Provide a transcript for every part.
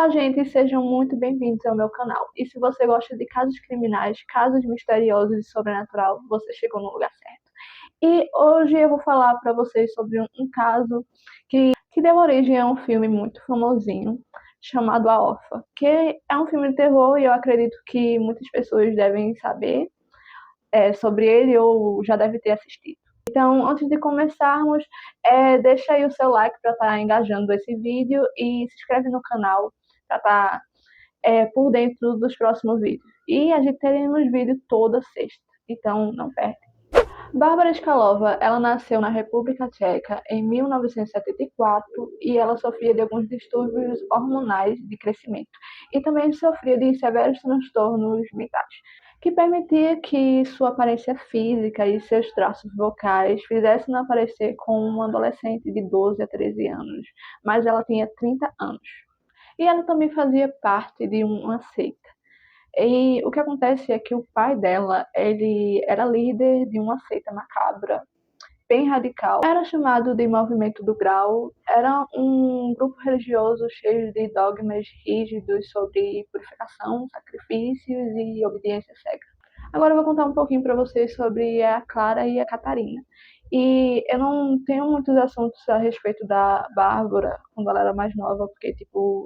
Olá, gente, sejam muito bem-vindos ao meu canal. E se você gosta de casos criminais, casos misteriosos e sobrenatural, você chegou no lugar certo. E hoje eu vou falar para vocês sobre um caso que deu origem a um filme muito famosinho, chamado A Órfã, que é um filme de terror e eu acredito que muitas pessoas devem saber sobre ele ou já devem ter assistido. Então, antes de começarmos, deixa aí o seu like para estar engajando esse vídeo e se inscreve no canal para estar por dentro dos próximos vídeos. E a gente teremos vídeo toda sexta, então não perde. Bárbara Chkalova, ela nasceu na República Tcheca em 1974 e ela sofria de alguns distúrbios hormonais de crescimento e também sofria de severos transtornos mentais, que permitia que sua aparência física e seus traços vocais fizessem aparecer como uma adolescente de 12 a 13 anos, mas ela tinha 30 anos. E ela também fazia parte de uma seita. E o que acontece é que o pai dela, ele era líder de uma seita macabra, bem radical. Era chamado de Movimento do Grau, era um grupo religioso cheio de dogmas rígidos sobre purificação, sacrifícios e obediência cega. Agora eu vou contar um pouquinho para vocês sobre a Clara e a Catarina. E eu não tenho muitos assuntos a respeito da Bárbara quando ela era mais nova, porque,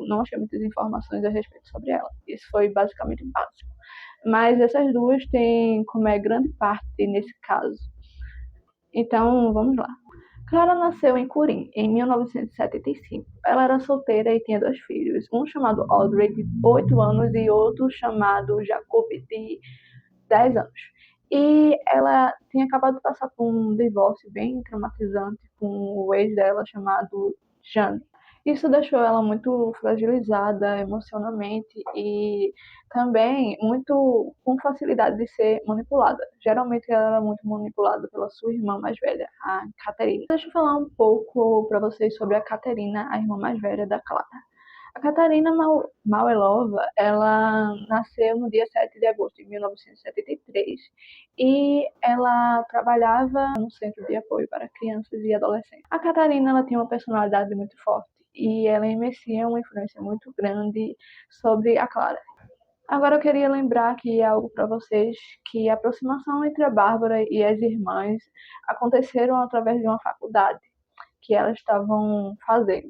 não achei muitas informações a respeito sobre ela. Isso foi basicamente o básico. Mas essas duas têm como grande parte nesse caso. Então, vamos lá. Clara nasceu em Curim, em 1975. Ela era solteira e tinha 2 filhos, um chamado Audrey, de 8 anos, e outro chamado Jacob, de 10 anos. E ela tinha acabado de passar por um divórcio bem traumatizante com o ex dela, chamado Jane. Isso deixou ela muito fragilizada emocionalmente e também muito com facilidade de ser manipulada. Geralmente ela era muito manipulada pela sua irmã mais velha, a Caterina. Deixa eu falar um pouco para vocês sobre a Caterina, a irmã mais velha da Clara. A Catarina Mauelova, ela nasceu no dia 7 de agosto de 1973 e ela trabalhava no Centro de Apoio para Crianças e Adolescentes. A Catarina, ela tinha uma personalidade muito forte e ela exercia uma influência muito grande sobre a Clara. Agora eu queria lembrar aqui algo para vocês, que a aproximação entre a Bárbara e as irmãs aconteceram através de uma faculdade que elas estavam fazendo.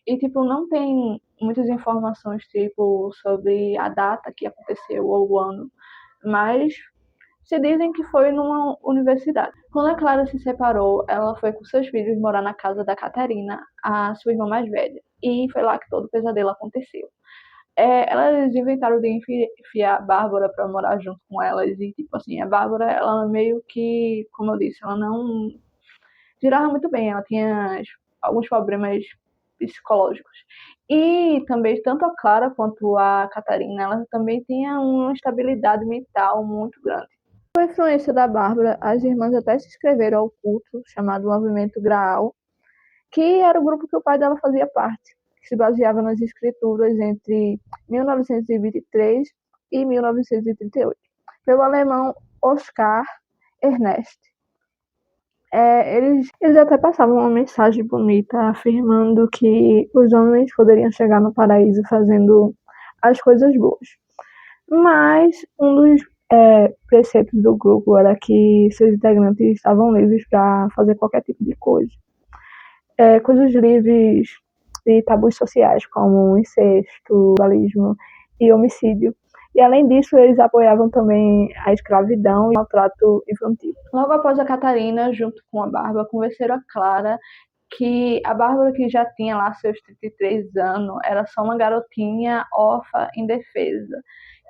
E, não tem muitas informações, sobre a data que aconteceu ou o ano, mas se dizem que foi numa universidade. Quando a Clara se separou, ela foi com seus filhos morar na casa da Catarina, a sua irmã mais velha, e foi lá que todo o pesadelo aconteceu. Elas inventaram de enfiar a Bárbara para morar junto com elas, e, a Bárbara, ela meio que, como eu disse, ela não girava muito bem, ela tinha alguns problemas psicológicos. E também, tanto a Clara quanto a Catarina, ela também tinha uma estabilidade mental muito grande. Com a influência da Bárbara, as irmãs até se inscreveram ao culto chamado Movimento Graal, que era o grupo que o pai dela fazia parte, que se baseava nas escrituras entre 1923 e 1938, pelo alemão Oskar Ernst. Eles até passavam uma mensagem bonita afirmando que os homens poderiam chegar no paraíso fazendo as coisas boas. Mas um dos preceitos do grupo era que seus integrantes estavam livres para fazer qualquer tipo de coisa. Coisas livres de tabus sociais, como incesto, canibalismo e homicídio. E, além disso, eles apoiavam também a escravidão e o maltrato infantil. Logo após a Catarina, junto com a Bárbara, convenceram a Clara que a Bárbara, que já tinha lá seus 33 anos, era só uma garotinha órfã indefesa,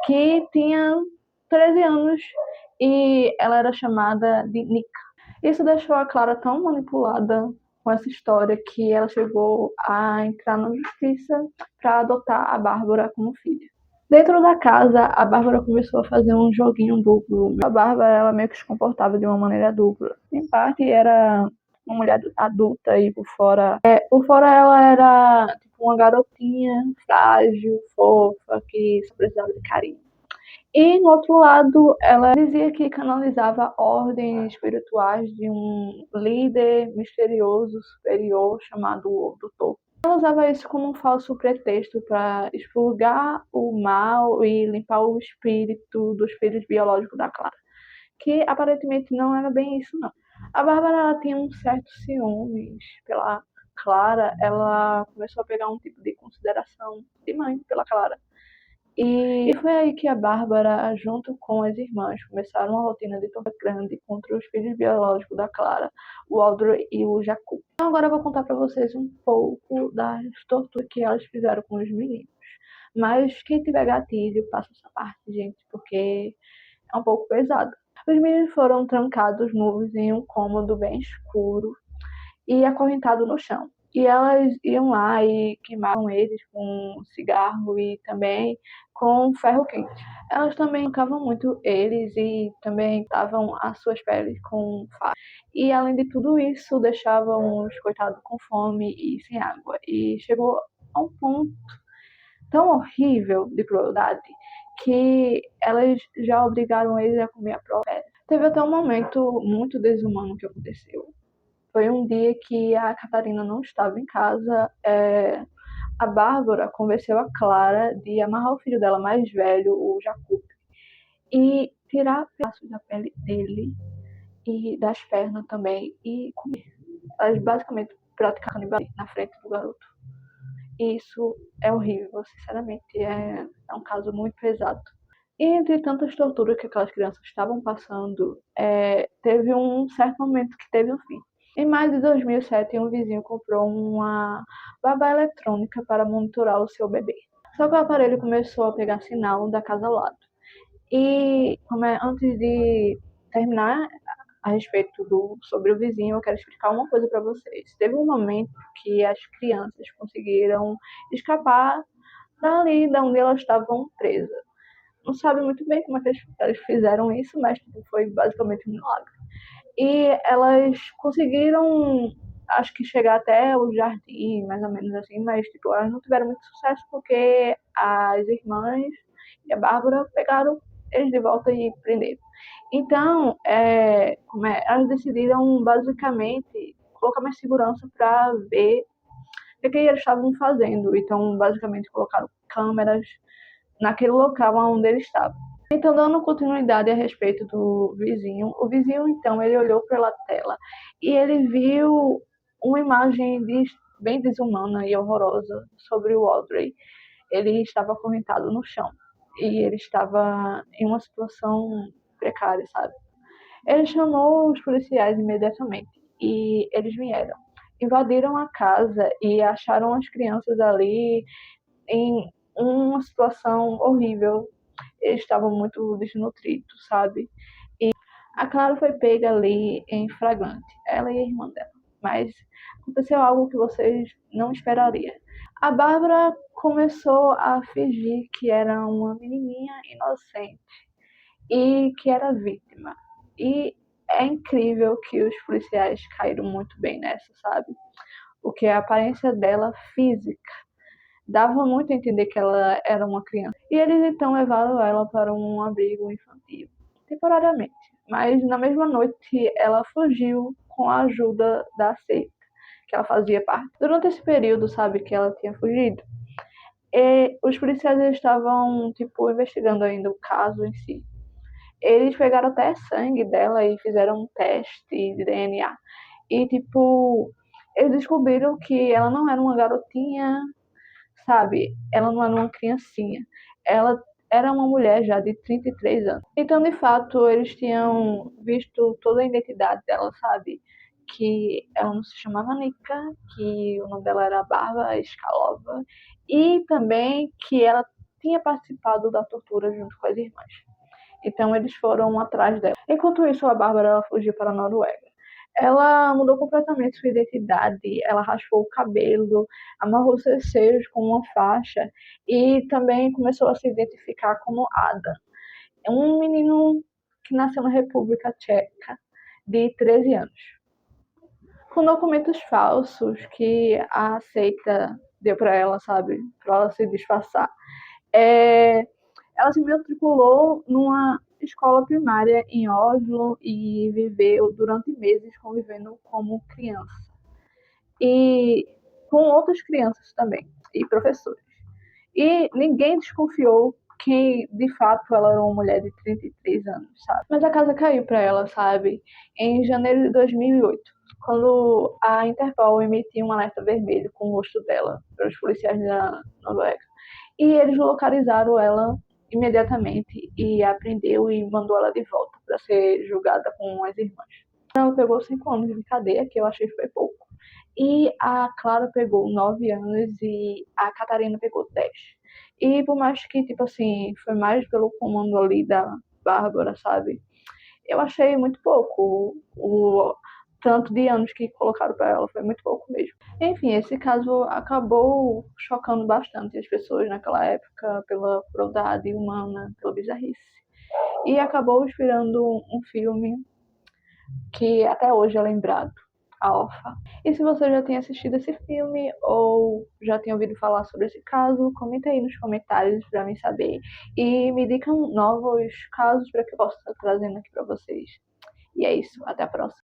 que tinha 13 anos e ela era chamada de Nika. Isso deixou a Clara tão manipulada com essa história que ela chegou a entrar na justiça para adotar a Bárbara como filha. Dentro da casa, a Bárbara começou a fazer um joguinho duplo. A Bárbara, ela meio que se comportava de uma maneira dupla. Em parte, era uma mulher adulta e por fora ela era uma garotinha frágil, fofa, que só precisava de carinho. E, no outro lado, ela dizia que canalizava ordens espirituais de um líder misterioso superior chamado Doutor. Ela usava isso como um falso pretexto para expurgar o mal e limpar o espírito dos filhos biológicos da Clara, que aparentemente não era bem isso, não. A Bárbara ela tinha um certo ciúmes pela Clara, ela começou a pegar um tipo de consideração de mãe pela Clara. E foi aí que a Bárbara, junto com as irmãs, começaram uma rotina de tortura grande contra os filhos biológicos da Clara, o Audrey e o Jacob. Então agora eu vou contar para vocês um pouco das torturas que elas fizeram com os meninos. Mas quem tiver gatilho, passa essa parte, gente, porque é um pouco pesado. Os meninos foram trancados nus em um cômodo bem escuro e acorrentados no chão. E elas iam lá e queimavam eles com cigarro e também com ferro quente. Elas também mancavam muito eles e também davam as suas peles com faca. E além de tudo isso, deixavam os coitados com fome e sem água. E chegou a um ponto tão horrível de crueldade que elas já obrigaram eles a comer a própria pele. Teve até um momento muito desumano que aconteceu. Foi um dia que a Catarina não estava em casa. A Bárbara convenceu a Clara de amarrar o filho dela mais velho, o Jacob, e tirar pedaços da pele dele e das pernas também e comer. Elas basicamente praticaram canibalismo na frente do garoto. E isso é horrível, sinceramente. É um caso muito pesado. E entre tantas torturas que aquelas crianças estavam passando, teve um certo momento que teve um fim. Em maio de 2007, um vizinho comprou uma babá eletrônica para monitorar o seu bebê. Só que o aparelho começou a pegar sinal da casa ao lado. E antes de terminar a respeito sobre o vizinho, eu quero explicar uma coisa para vocês. Teve um momento que as crianças conseguiram escapar dali, da onde elas estavam presas. Não sabe muito bem como é que eles fizeram isso, mas foi basicamente um milagre. E elas conseguiram, acho que chegar até o jardim, mais ou menos assim, mas tipo, elas não tiveram muito sucesso porque as irmãs e a Bárbara pegaram eles de volta e prenderam. Então, elas decidiram basicamente colocar mais segurança para ver o que eles estavam fazendo. Então, basicamente, colocaram câmeras naquele local onde eles estavam. Então, dando continuidade a respeito do vizinho, o vizinho, então, ele olhou pela tela e ele viu uma imagem bem desumana e horrorosa sobre o Audrey. Ele estava acorrentado no chão e ele estava em uma situação precária, sabe? Ele chamou os policiais imediatamente e eles vieram. Invadiram a casa e acharam as crianças ali em uma situação horrível. Eles estavam muito desnutridos, sabe? A Clara foi pega ali em flagrante, ela e a irmã dela. Mas aconteceu algo que vocês não esperariam. A Bárbara começou a fingir que era uma menininha inocente e que era vítima. E é incrível que os policiais caíram muito bem nessa, sabe? Porque a aparência dela física dava muito a entender que ela era uma criança. E eles então levaram ela para um abrigo infantil, temporariamente. Mas na mesma noite ela fugiu com a ajuda da seita que ela fazia parte. Durante esse período, sabe, que ela tinha fugido, os policiais estavam, tipo, investigando ainda o caso em si. Eles pegaram até sangue dela e fizeram um teste de DNA. E, tipo, eles descobriram que ela não era uma garotinha, sabe? Ela não era uma criancinha. Ela era uma mulher já de 33 anos. Então, de fato, eles tinham visto toda a identidade dela, sabe? Que ela não se chamava Nika, que o nome dela era Bárbara Skalova, e também que ela tinha participado da tortura junto com as irmãs. Então eles foram atrás dela. Enquanto isso, a Bárbara fugiu para a Noruega. Ela mudou completamente sua identidade, ela raspou o cabelo, amarrou seus seios com uma faixa e também começou a se identificar como Adam. É um menino que nasceu na República Tcheca, de 13 anos. Com documentos falsos que a seita deu para ela, sabe? Para ela se disfarçar. Ela se matriculou numa escola primária em Oslo e viveu durante meses convivendo como criança. E com outras crianças também, e professores. E ninguém desconfiou que, de fato, ela era uma mulher de 33 anos, sabe? Mas a casa caiu para ela, sabe? Em janeiro de 2008, quando a Interpol emitiu um alerta vermelho com o rosto dela para os policiais da Noruega. E eles localizaram ela imediatamente e apreendeu e mandou ela de volta para ser julgada com as irmãs. Ela pegou 5 anos de cadeia, que eu achei que foi pouco. E a Clara pegou 9 anos e a Catarina pegou 10. E por mais que, tipo assim, foi mais pelo comando ali da Bárbara, sabe? Eu achei muito pouco. O tanto de anos que colocaram para ela foi muito pouco mesmo. Enfim, esse caso acabou chocando bastante as pessoas naquela época pela crueldade humana, pela bizarrice. E acabou inspirando um filme que até hoje é lembrado, A Órfã. E se você já tem assistido esse filme ou já tem ouvido falar sobre esse caso, comenta aí nos comentários para mim saber. E me digam novos casos para que eu possa estar trazendo aqui para vocês. E é isso, até a próxima.